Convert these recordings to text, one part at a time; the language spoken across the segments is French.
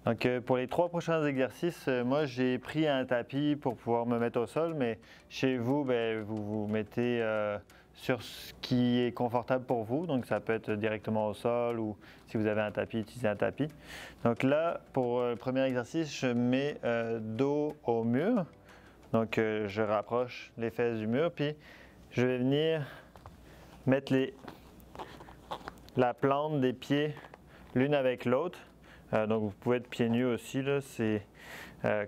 Donc pour les 3 prochains exercices, moi j'ai pris un tapis pour pouvoir me mettre au sol, mais chez vous, vous vous mettez sur ce qui est confortable pour vous. Donc ça peut être directement au sol ou si vous avez un tapis, utilisez un tapis. Donc là, pour le premier exercice, je mets dos au mur. Donc je rapproche les fesses du mur, puis je vais venir mettre la plante des pieds l'une avec l'autre. Donc vous pouvez être pieds nus aussi, c'est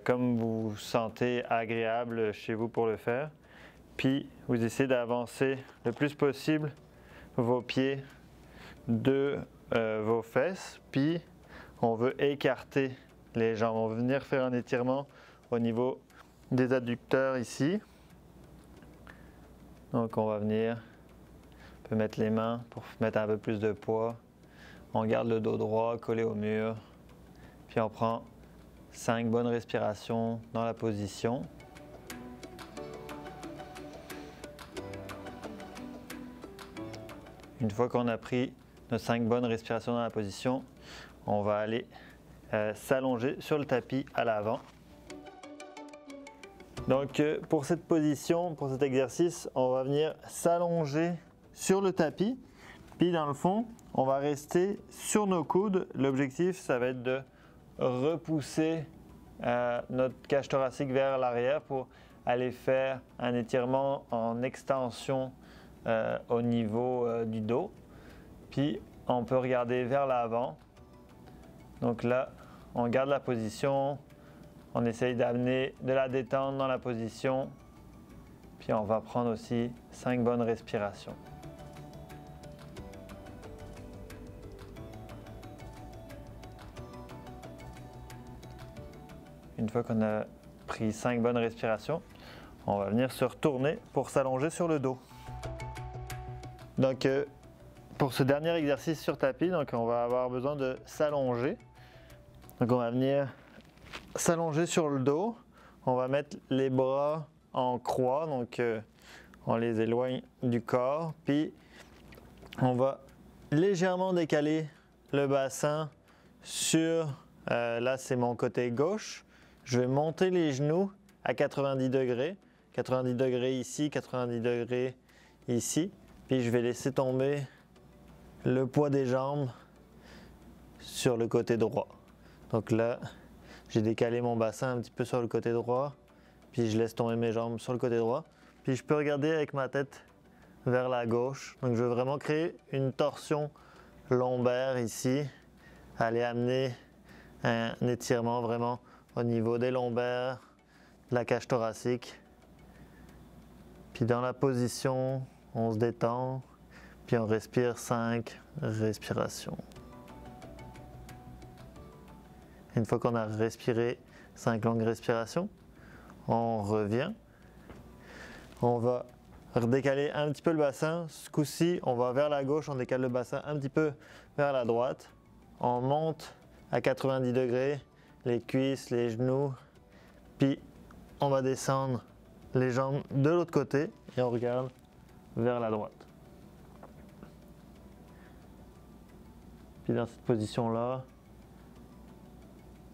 comme vous vous sentez agréable chez vous pour le faire. Puis vous essayez d'avancer le plus possible vos pieds de vos fesses. Puis on veut écarter les jambes. On veut venir faire un étirement au niveau des adducteurs ici. Donc on va venir, on peut mettre les mains pour mettre un peu plus de poids. On garde le dos droit collé au mur. Puis on prend 5 bonnes respirations dans la position. Une fois qu'on a pris nos 5 bonnes respirations dans la position, on va aller s'allonger sur le tapis à l'avant. Donc pour cette position, pour cet exercice, on va venir s'allonger sur le tapis. Puis dans le fond, on va rester sur nos coudes. L'objectif, ça va être de repousser notre cage thoracique vers l'arrière pour aller faire un étirement en extension au niveau du dos. Puis on peut regarder vers l'avant. Donc là, on garde la position, on essaye d'amener de la détente dans la position. Puis on va prendre aussi 5 bonnes respirations. Une fois qu'on a pris 5 bonnes respirations, on va venir se retourner pour s'allonger sur le dos. Donc pour ce dernier exercice sur tapis, donc on va avoir besoin de s'allonger. Donc on va venir s'allonger sur le dos. On va mettre les bras en croix, donc on les éloigne du corps. Puis on va légèrement décaler le bassin sur, là c'est mon côté gauche. Je vais monter les genoux à 90 degrés. 90 degrés ici, 90 degrés ici. Puis je vais laisser tomber le poids des jambes sur le côté droit. Donc là, j'ai décalé mon bassin un petit peu sur le côté droit. Puis je laisse tomber mes jambes sur le côté droit. Puis je peux regarder avec ma tête vers la gauche. Donc je veux vraiment créer une torsion lombaire ici. Aller amener un étirement vraiment au niveau des lombaires, de la cage thoracique. Puis dans la position, on se détend, puis on respire 5 respirations. Une fois qu'on a respiré 5 longues respirations, on revient. On va redécaler un petit peu le bassin. Ce coup-ci, on va vers la gauche, on décale le bassin un petit peu vers la droite. On monte à 90 degrés. Les cuisses, les genoux, puis on va descendre les jambes de l'autre côté et on regarde vers la droite. Puis dans cette position-là,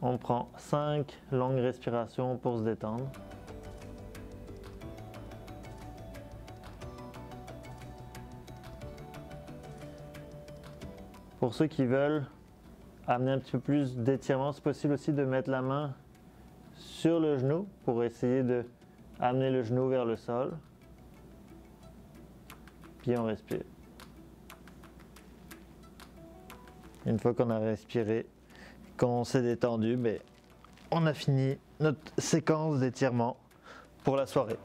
on prend 5 longues respirations pour se détendre. Pour ceux qui veulent amener un petit peu plus d'étirement, c'est possible aussi de mettre la main sur le genou pour essayer de amener le genou vers le sol. Puis on respire. Une fois qu'on a respiré, qu'on s'est détendu, on a fini notre séquence d'étirement pour la soirée.